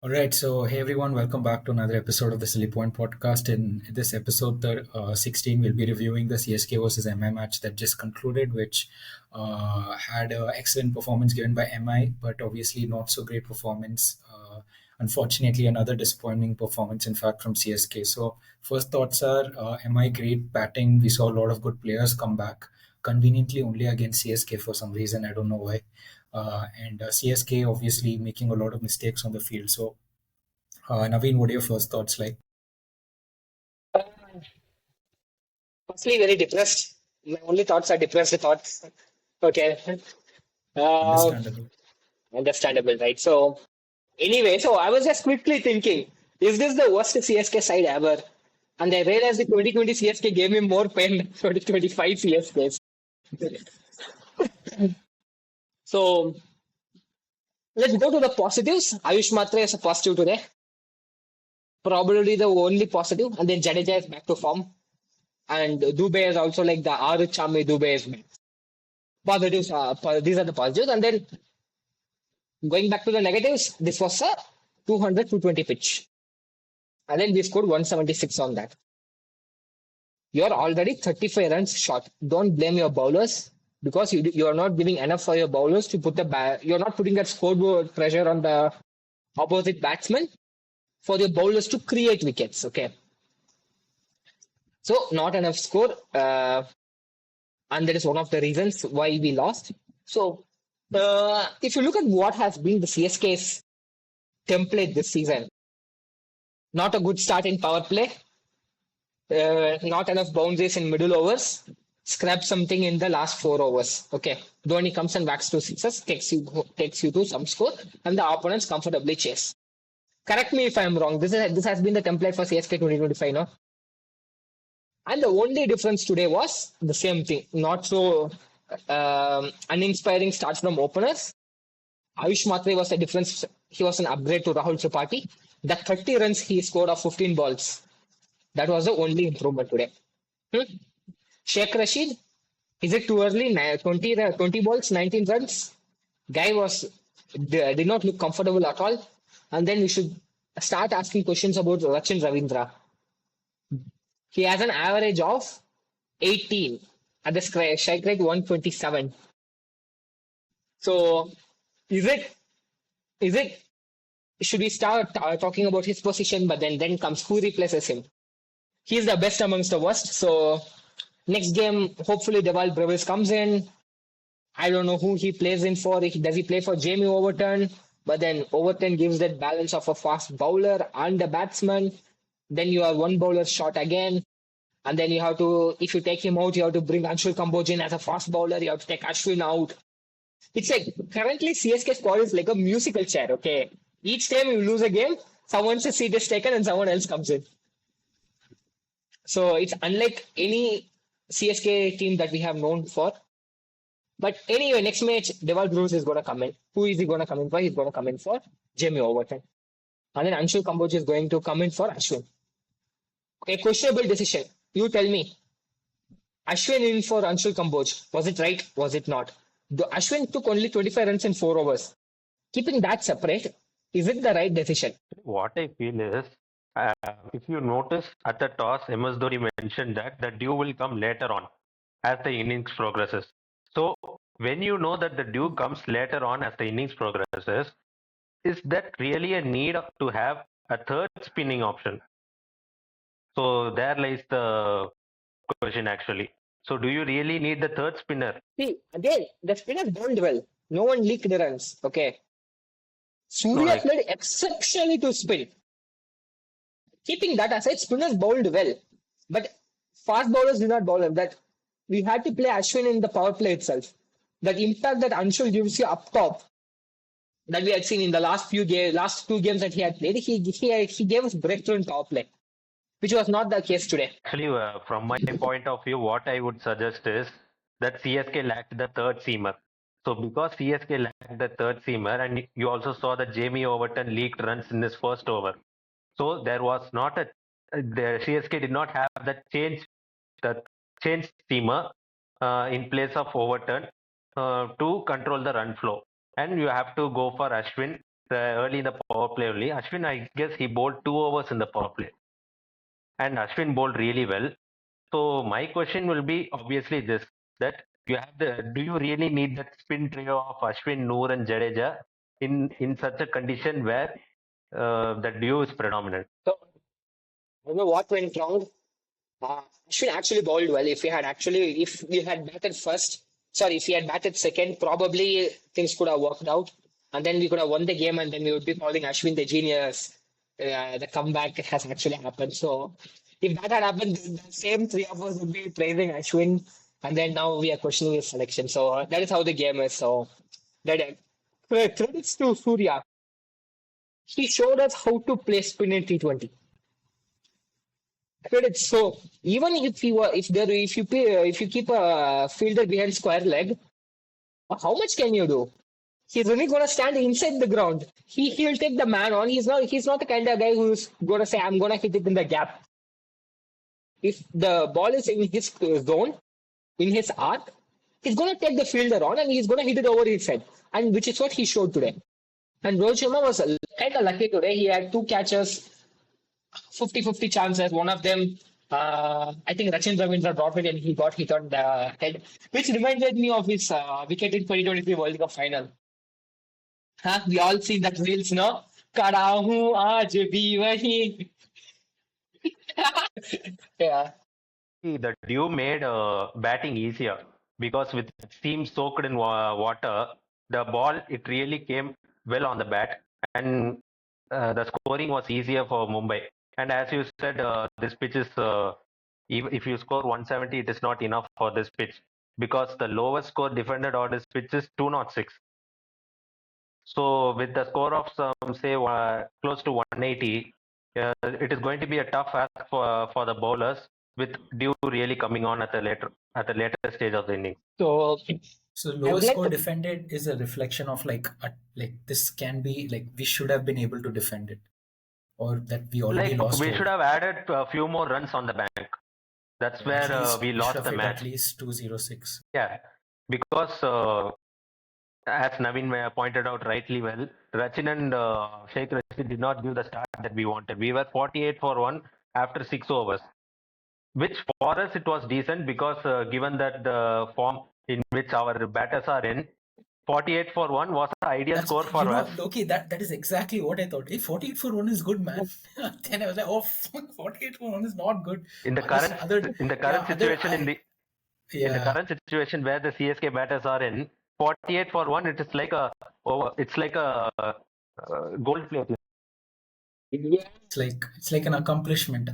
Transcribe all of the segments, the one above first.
All right, so hey everyone, welcome back to another episode of the Silly Point podcast. In this episode 16, we'll be reviewing the CSK versus MI match that just concluded, which had an excellent performance given by MI, but obviously not so great performance. Unfortunately, another disappointing performance, in fact, from CSK. So, first thoughts are MI great batting. We saw a lot of good players come back, conveniently only against CSK for some reason. I don't know why. And CSK obviously making a lot of mistakes on the field. So, Naveen, what are your first thoughts like? Uh, Firstly, very depressed. My only thoughts are depressed thoughts. Okay. Uh, Understandable. Understandable, right? So, anyway, so I was just quickly thinking, is this the worst CSK side ever? And I realized the 2020 CSK gave me more pain than 2025 CSKs. So, let's go to the positives. Ayush Matre is a positive today. Probably the only positive. And then Jadeja is back to form. And Dubey is also like the Aru Chami Dubey is back. Positives are, these are the positives. And then going back to the negatives, this was a 200 220 pitch. And then we scored 176 on that. You're already 35 runs short. Don't blame your bowlers because you are not giving enough for your bowlers to put you're not putting that scoreboard pressure on the opposite batsman for your bowlers to create wickets. Okay. So, not enough score. And that is one of the reasons why we lost. So, if you look at what has been the CSK's template this season, not a good start in power play, not enough boundaries in middle overs, scrap something in the last 4 overs. Okay, Dhoni comes and whacks two sixes, takes you to some score, and the opponents comfortably chase. Correct me if I'm wrong. This has been the template for CSK 2025, no? And the only difference today was the same thing. Not so uninspiring starts from openers. Ayush Matre was a difference. He was an upgrade to Rahul Tripathi. The 30 runs he scored of 15 balls. That was the only improvement today. Hmm? Sheikh Rashid, is it too early? 20 balls, 19 runs. Guy did not look comfortable at all. And then we should start asking questions about Rachin Ravindra. He has an average of 18 at the strike rate 127. So is it is it should we start talking about his position? But then comes who replaces him. He's the best amongst the worst. So next game, hopefully Deval Brevis comes in. I don't know who he plays in for. Does he play for Jamie Overton? But then Overton gives that balance of a fast bowler and a batsman. Then you are one bowler short again. And then you have to, if you take him out, you have to bring Anshul Kamboj in as a fast bowler. You have to take Ashwin out. It's like currently CSK squad is like a musical chair, okay? Each time you lose a game, someone's seat is taken and someone else comes in. So it's unlike any CSK team that we have known for. But anyway, next match, Deval Bruce is going to come in. Who is he going to come in for? He's going to come in for Jamie Overton. And then Anshul Kamboj is going to come in for Ashwin. A questionable decision. You tell me. Ashwin in for Anshul Kamboj. Was it right? Was it not? Ashwin took only 25 runs in 4 overs. Keeping that separate, is it the right decision? What I feel is, uh, if you notice at the toss, MS Dhoni mentioned that the dew will come later on as the innings progresses. So when you know that the dew comes later on as the innings progresses, is that really a need to have a third spinning option? So there lies the question actually. So do you really need the third spinner? See, again, the spinners bowled well. No one leaked the runs. Okay. No, Surya like played exceptionally to spin. Keeping that aside, spinners bowled well. But fast bowlers did not bowl well. That we had to play Ashwin in the power play itself. That impact that Anshul gives you up top that we had seen in the last 2 games that he had played, he gave us breakthrough in power play, which was not the case today. actually, from my point of view, what I would suggest is that CSK lacked the third seamer. So because CSK lacked the third seamer, and you also saw that Jamie Overton leaked runs in his first over. So there was not the CSK did not have the change seamer in place of Overton to control the run flow. And you have to go for Ashwin early in the power play only. Ashwin, I guess he bowled 2 overs in the power play, and Ashwin bowled really well. So my question will be obviously this: that do you really need that spin trio of Ashwin, Noor, and Jadeja in such a condition where the duo is predominant? So, you know what went wrong? Ashwin actually bowled well. If we had batted first, sorry, if he had batted second, probably things could have worked out. And then we could have won the game, and then we would be calling Ashwin the genius. The comeback has actually happened. So, if that had happened, the same three of us would be praising Ashwin. And then now we are questioning his selection. So, that is how the game is. So, that credits to Surya. He showed us how to play spin in T20. Credits. So even if you were, if you keep a fielder behind square leg, how much can you do? He's only gonna stand inside the ground. He'll take the man on. He's not the kind of guy who's gonna say I'm gonna hit it in the gap. If the ball is in his zone, in his arc, he's gonna take the fielder on and he's gonna hit it over his head. And which is what he showed today. And Rohit Sharma was kind of lucky today. He had two catches, 50-50 chances. One of them, I think Rachin Ravindra dropped it and he got hit on the head, which reminded me of his wicket in 2023 World Cup final. Huh? We all see that reels, no? खड़ा हूँ आज भी वही. Yeah. The dew made batting easier because with steam soaked in water, the ball it really came well on the bat, and the scoring was easier for Mumbai. And as you said, this pitch is if you score 170, it is not enough for this pitch because the lowest score defended on this pitch is 206. So with the score of some say close to 180, it is going to be a tough ask for the bowlers with dew really coming on at the later stage of the inning. So So I would lowest like score to, defended is a reflection of like this can be like we should have been able to defend it, or that we already Like lost we over. should have added a few more runs on the bank. That's At where least we we should lost have the hit at match. least 206. Yeah, because as Naveen pointed out rightly well, Rachin and Sheikh Rashid did not give the start that we wanted. We were 48 for 1 after 6 overs, which for us it was decent because given that the form in which our batters are in, 48 for 1 was the ideal That's score for us. Loki. That is exactly what I thought. Hey, 48 for one is good, man. Then I was like, oh, fuck, 48 for one is not good. In the Others, current other, in the yeah, current other, situation in the yeah, current situation where the CSK batters are in, 48 for 1, it's like a gold plate. yeah. it's like an accomplishment.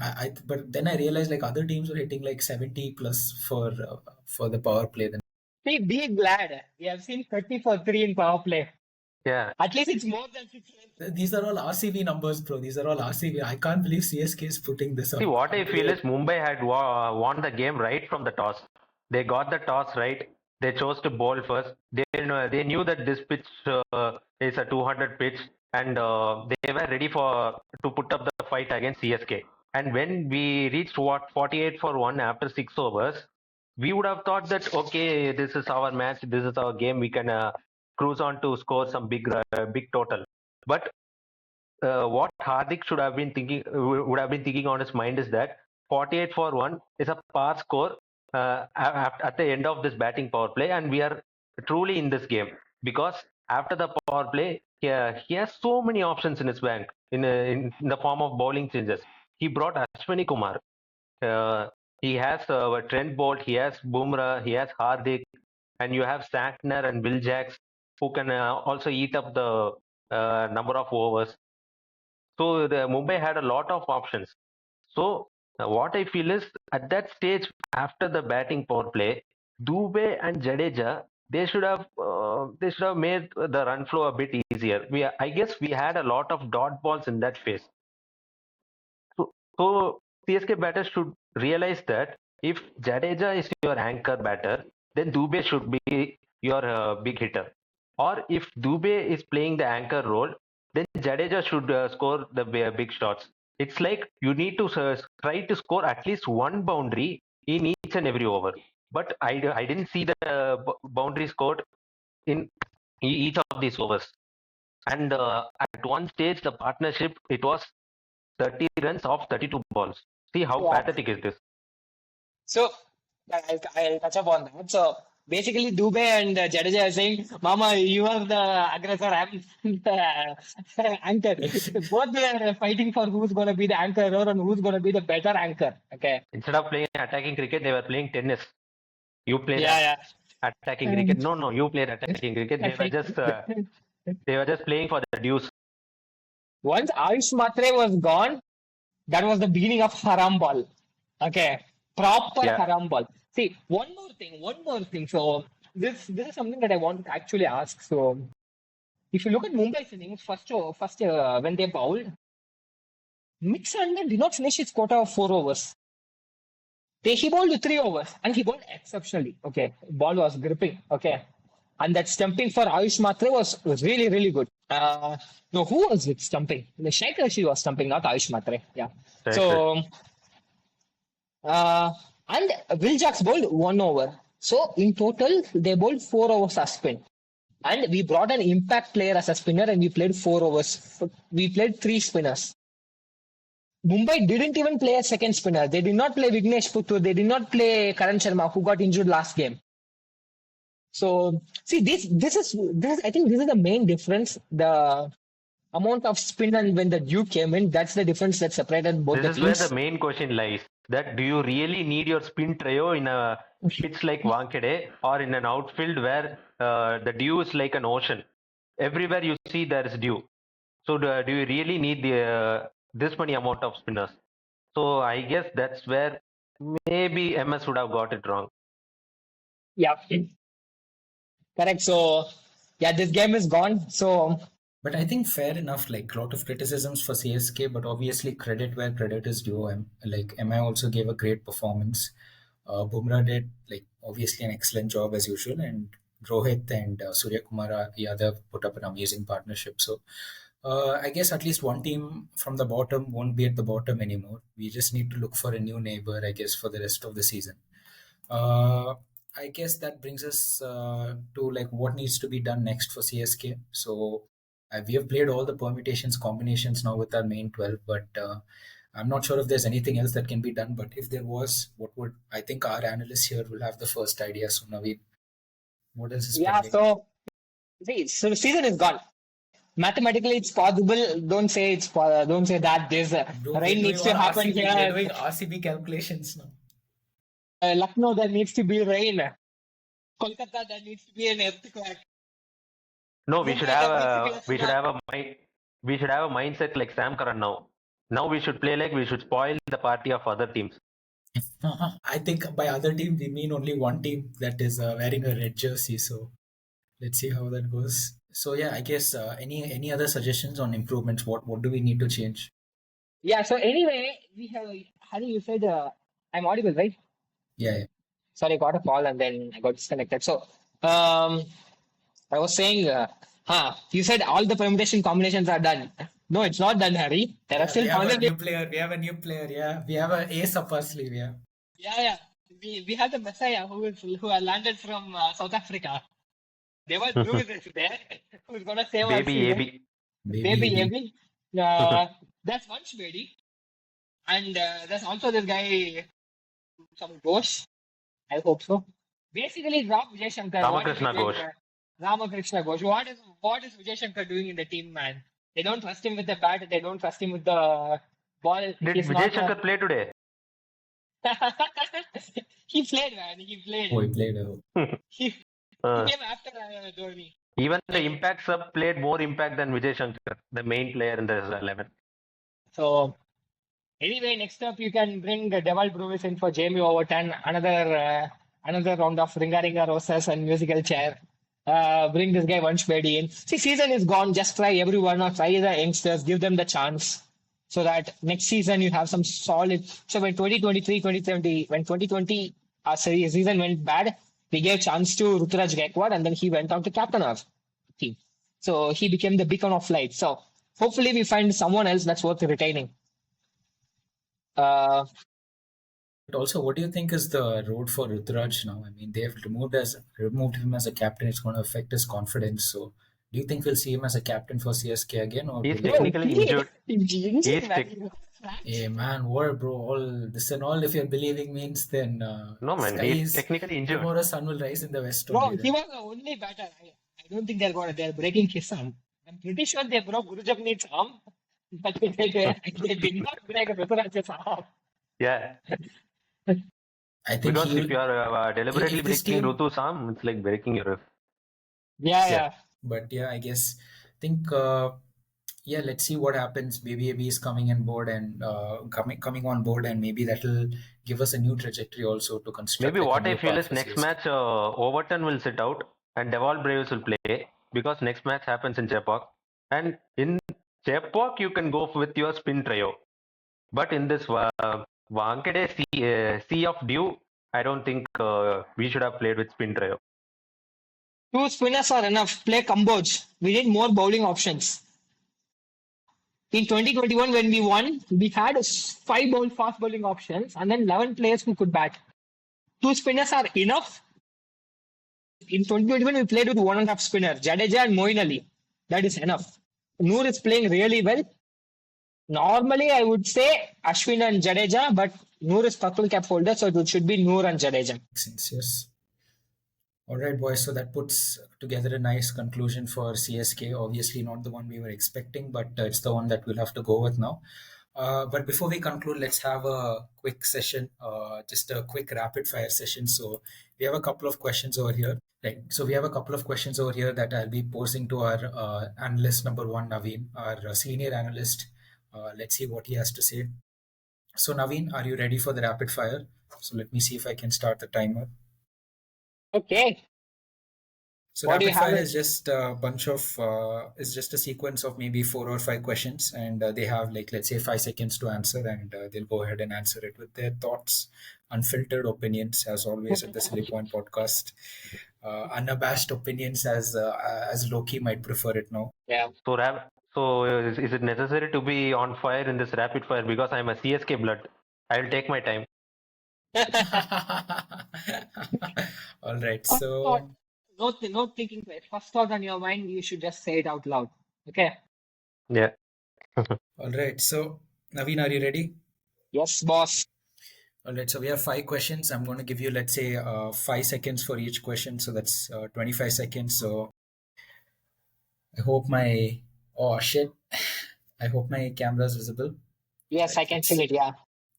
But then I realized like other teams were hitting like 70 plus for the power play. Then Be glad. We have seen 30 for 3 in power play. Yeah. At least it's more than 6 runs. these are all RCB numbers, bro. These are all RCB. I can't believe CSK is putting this See, up. what I feel is Mumbai had won the game right from the toss. They got the toss right. They chose to bowl first. They knew that this pitch is a 200 pitch, and they were ready to put up the fight against CSK. And when we reached 48 for 1 after 6 overs, we would have thought that okay, this is our match, this is our game. We can cruise on to score some big total. But what Hardik should have been thinking would have been thinking on his mind is that 48 for 1 is a par score at the end of this batting power play, and we are truly in this game because after the power play, he has so many options in his bank in the form of bowling changes. He brought Ashwini Kumar. He has Trent Bolt, he has Bumrah, he has Hardik, and you have Santner and Will Jacks who can also eat up the number of overs. So the Mumbai had a lot of options. So what I feel is at that stage after the batting power play, Dubey and Jadeja they should have made the run flow a bit easier. I guess we had a lot of dot balls in that phase. So CSK batters should realize that if Jadeja is your anchor batter, then Dubey should be your big hitter. Or if Dubey is playing the anchor role, then Jadeja should score the big shots. It's like you need to try to score at least one boundary in each and every over. But I didn't see the boundary scored in each of these overs. And at one stage, the partnership, it was 30 runs off 32 balls. See how Yeah. pathetic is this? So I'll touch upon that. So basically, Dubey and Jadeja are saying, "Mama, you are the aggressor. I'm the anchor." Both they are fighting for who's going to be the anchor and who's going to be the better anchor. Okay. Instead of playing attacking cricket, they were playing tennis. You played Yeah, attacking yeah. cricket. No, you played attacking cricket. They were just playing for the dues. Once Ayush Matre was gone, that was the beginning of haram ball. Okay, proper Yeah. haram ball. See, one more thing. So this is something that I want to actually ask. So if you look at Mumbai's innings, first when they bowled, Mixander did not finish his quota of 4 overs. He bowled 3 overs and he bowled exceptionally. Okay, ball was gripping. Okay, and that stumping for Ayush Matre was really really good. No, who was it stumping? The Shaikh Rashid was stumping, not Ayush Matre. Yeah. Right, So and Will Jacks bowled 1 over. So in total, they bowled 4 overs as spin. And we brought an impact player as a spinner and we played 4 overs. We played 3 spinners. Mumbai didn't even play a second spinner. They did not play Vignesh Puttur. They did not play Karan Sharma, who got injured last game. So see, this is I think this is the main difference. The amount of spin and when the Duke came in, that's the difference that separated both This the is where teams. the main question lies. That do you really need your spin trio in a pitch like Wankhede or in an outfield where the dew is like an ocean? Everywhere you see there is dew. So do you really need this many amount of spinners? So I guess that's where maybe MS would have got it wrong. Yeah, correct. So yeah, this game is gone. So But I think fair enough, like a lot of criticisms for CSK, but obviously credit where credit is due. Like MI also gave a great performance. Bumrah did like obviously an excellent job as usual, and Rohit and Surya Kumar Yadav put up an amazing partnership. So I guess at least one team from the bottom won't be at the bottom anymore. We just need to look for a new neighbor, I guess, for the rest of the season. Uh, I guess that brings us to like what needs to be done next for CSK. So we have played all the permutations, combinations now with our main 12, but I'm not sure if there's anything else that can be done. But if there was, what would I think our analysts here will have the first idea. So Naveen, what else is yeah, pending? so the season is gone. Mathematically, it's possible. Don't say don't say that. There's Bro, rain needs to happen RCB, we're here. doing RCB calculations now. Lucknow, there needs to be rain. Kolkata, there needs to be an earthquake. No, Mumbai, there needs to be a tsunami. we should have a mindset like Sam Curran now. Now we should play like we should spoil the party of other teams. I think by other team we mean only one team that is wearing a red jersey. So let's see how that goes. So yeah, I guess any other suggestions on improvements? What do we need to change? Yeah. So anyway, we have. Hari, you said I'm audible, right? Yeah, Sorry, I got a call and then I got disconnected. So I was saying, you said all the permutation combinations are done. No, it's not done, Harry. There are yeah. still We have a positive. new player. We have a new player. Yeah, we have an ace up our sleeve. Yeah. Yeah. We have the Messiah who had landed from South Africa. Deval Bruce is there, who's gonna save our Baby season. AB. Baby Ebi. That's one Shvedi. And there's also this guy, some Ghosh. I hope so. Basically, drop Vijay Shankar. Ramakrishna Ghosh. Ramakrishna Ghosh. What is Vijay Shankar doing in the team, man? They don't trust him with the bat. They don't trust him with the ball. Did He's Vijay not Shankar play today? He played, man. He played. Oh, he played. He came after Dhoni. Even the impact sub played more impact than Vijay Shankar, the main player in the 11. So anyway, next up you can bring Deval Bruce in for Jamie Overton, another round of Ringa Ringa Roses and musical chair. Bring this guy Vansh Bedi in. See, season is gone. Just try everyone or try the youngsters, give them the chance so that next season you have some solid. So when 2023, 2020, when 2020 season went bad, we gave chance to Ruturaj Gaikwad and then he went on to captain our team. So he became the beacon of light. So hopefully we find someone else that's worth retaining. But also, what do you think is the road for Rutraj now? I mean, they have removed him as a captain. It's going to affect his confidence. So, Do you think we'll see him as a captain for CSK again, or He's will Bro, technically injured. he's injured, He's man. tech- Hey man, what bro? All this and all. If you're believing means, then no man, he's skies technically injured. tomorrow sun will rise in the west Bro, only. he Then was the only batter. I don't think they're breaking his arm. I'm pretty sure they broke Guru Japneet's arm, but they did not break Ruturaj's arm. Yeah, I think because he if will. you are deliberately If this breaking team, Rutu's arm, it's like breaking your. Yeah, Yeah, yeah. but yeah, I guess think yeah. Let's see what happens. Maybe AB is coming on board and coming on board, and maybe that'll give us a new trajectory also to construct maybe like a what I new feel path is for next CSK. match Overton will sit out and Deval Braves will play because next match happens in Chepauk, and in Chepauk you can go with your spin trio, but in this Wankhede sea of dew, I don't think we should have played with spin trio. Two spinners are enough. Play Kamboj. We need more bowling options. In 2021, when we won, we had five fast bowling options and then 11 players who could bat. Two spinners are enough. In 2021, we played with one and a half spinner, Jadeja and Moin Ali. That is enough. Noor is playing really well. Normally, I would say Ashwin and Jadeja, but Noor is purple cap holder, so it should be Noor and Jadeja. Since yes. All right, boys. So that puts together a nice conclusion for CSK. Obviously, not the one we were expecting, but it's the one that we'll have to go with now. But before we conclude, let's have a quick session, just a quick rapid fire session. So we have a couple of questions over here. Right. So we have a couple of questions over here that I'll be posing to our analyst number one, Naveen, our senior analyst. Let's see what he has to say. So Naveen, are you ready for the rapid fire? So let me see if I can start the timer. Okay. So What do you rapid have? fire is just a bunch of is just a sequence of maybe 4 or 5 questions, and they have like let's say 5 seconds to answer, and they'll go ahead and answer it with their thoughts, unfiltered opinions, as always at the Silly Point podcast, unabashed opinions, as Loki might prefer it now. Yeah. So is it necessary to be on fire in this rapid fire because I'm a CSK blood? I'll take my time. All right, First thought, so no thinking to it. First thought on your mind, you should just say it out loud. Okay. Yeah. all right, so Naveen, are you ready? Yes, boss. All right, so we have 5 questions. I'm going to give you, let's say, 5 seconds for each question. So that's 25 seconds. So I hope my, oh shit, I hope my camera is visible. Yes, Right, I can feel it. Yeah.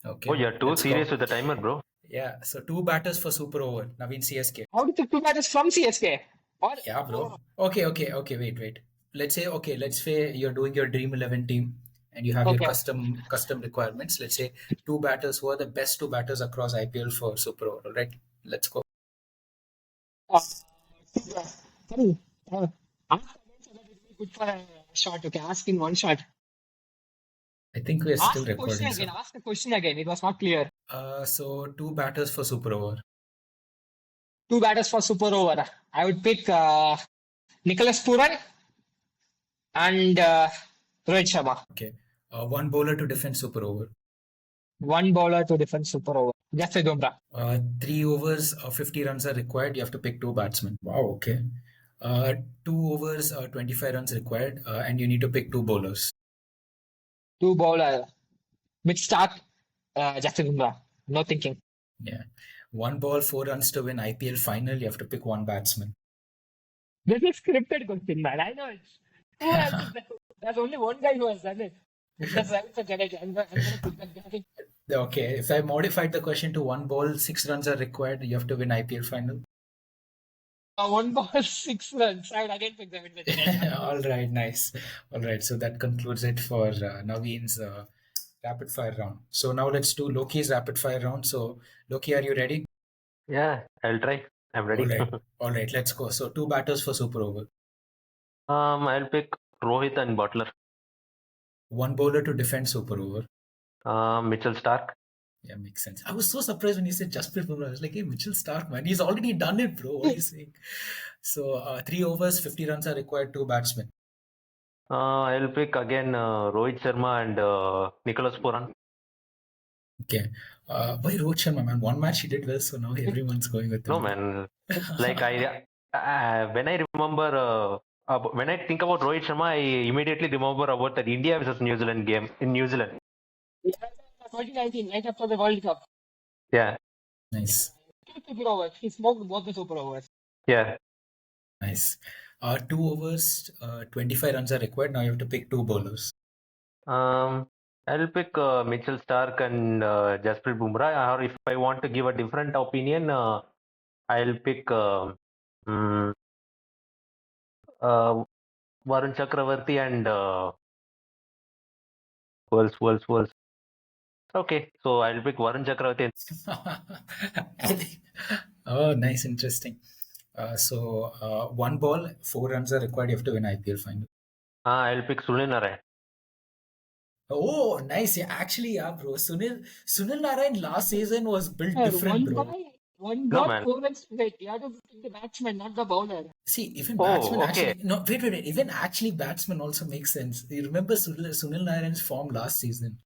okay, Oh, you're too let's serious go. with the timer, bro. Yeah, so 2 batters for super over. Naveen CSK. How did the two batters from CSK? Or Yeah, bro. Okay, wait. Let's say you're doing your Dream 11 team and you have your okay. custom requirements. Let's say 2 batters who are the best 2 batters across IPL for super over. All right, let's go. Uh, sorry. Ask again so that it will be good for a shot. Okay, ask in one shot. I think we're still Ask the question recording, again. so. Ask the question again. It was not clear. So 2 batters for super over. Two batters for super over. I would pick Nicholas Puran and Rohit Sharma. Okay. One bowler to defend super over. One bowler to defend super over. Just a Dumra. 3 overs, 50 runs are required. You have to pick 2 batsmen. Wow, okay. 2 overs, 25 runs required, and you need to pick 2 bowlers. Two bowler. Mid start. Just a Dumra. No thinking. Yeah. 1 ball, 4 runs to win IPL final. You have to pick 1 batsman. This is scripted question, man. I know it. Who has it? There's only one guy who has done it. That's Ravitha Jadeja. I'm gonna put that guy. Okay, if I modified the question to 1 ball, 6 runs are required. You have to win IPL final. One ball, 6 runs. I would again pick Ravitha Jadeja. All right, nice. All right, so that concludes it for Naveen's rapid fire round. So now let's do Loki's rapid fire round. So Loki, are you ready? Yeah, I'll try. I'm All ready. right, all right, let's go. So 2 batters for super over. I'll pick Rohit and Butler. 1 bowler to defend super over. Mitchell Stark. Yeah, makes sense. I was so surprised when you said Jasprit Bumrah. I was like, hey, Mitchell Stark, man, he's already done it, bro. What are you saying? So 3 overs, 50 runs are required. 2 batsmen. I'll pick again Rohit Sharma and Nicholas Puran. Okay. Why Rohit Sharma, man? One match he did well, so now everyone's going with him. No, man. Like when I remember when I think about Rohit Sharma, I immediately remember about that India versus New Zealand game in New Zealand. Yeah, 2019, right after the World Cup. Yeah, Nice. Super overs. He smoked both the super overs. yeah. Nice. 2 overs, 25 runs are required. Now you have to pick two bowlers. I'll pick Mitchell Stark and Jasprit Bumrah. Or if I want to give a different opinion, I'll pick mm, uh, Varun Chakravarti and Worlds. Okay, so I'll pick Varun Chakravarti. I think- oh, nice, interesting. One ball, 4 runs are required. You have to win IPL final. I'll pick Sunil Narayan. Oh, nice. Yeah, actually, yeah, bro. Sunil Narayan last season was built Sir, different, bro. one No, ball, man. 4 runs straight. You have to pick the batsman, not the bowler. See, even batsmen Oh, actually. okay. No, wait. Even actually, batsmen also make sense. You remember Sunil Narayan's form last season?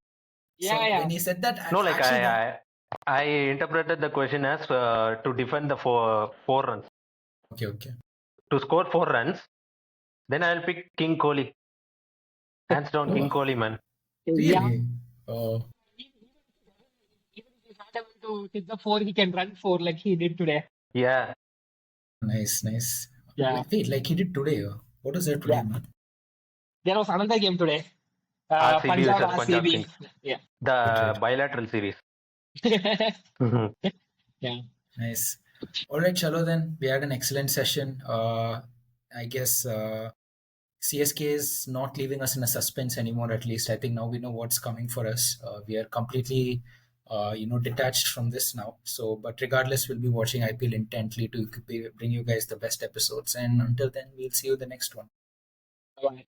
Yeah, So yeah. when he said that, No, like actually, that. I interpreted the question as to defend the four runs. Okay. To score 4 runs, then I'll pick King Kohli. Hands down, King Oh, Kohli, man. Yeah. really? Oh, Even if he's not able to hit the four, he can run four like he did today. Yeah. nice. Yeah. Wait, like he did today. What was that today, Yeah. man? There was another game today. RCB Punjab versus Punjab RCB. Kings. Yeah. The Right. bilateral series. Yeah. Nice. All right, Chalo, then. We had an excellent session. I guess CSK is not leaving us in a suspense anymore, at least. I think now we know what's coming for us. We are completely, detached from this now. So, but regardless, we'll be watching IPL intently to bring you guys the best episodes. And until then, we'll see you the next one. Bye.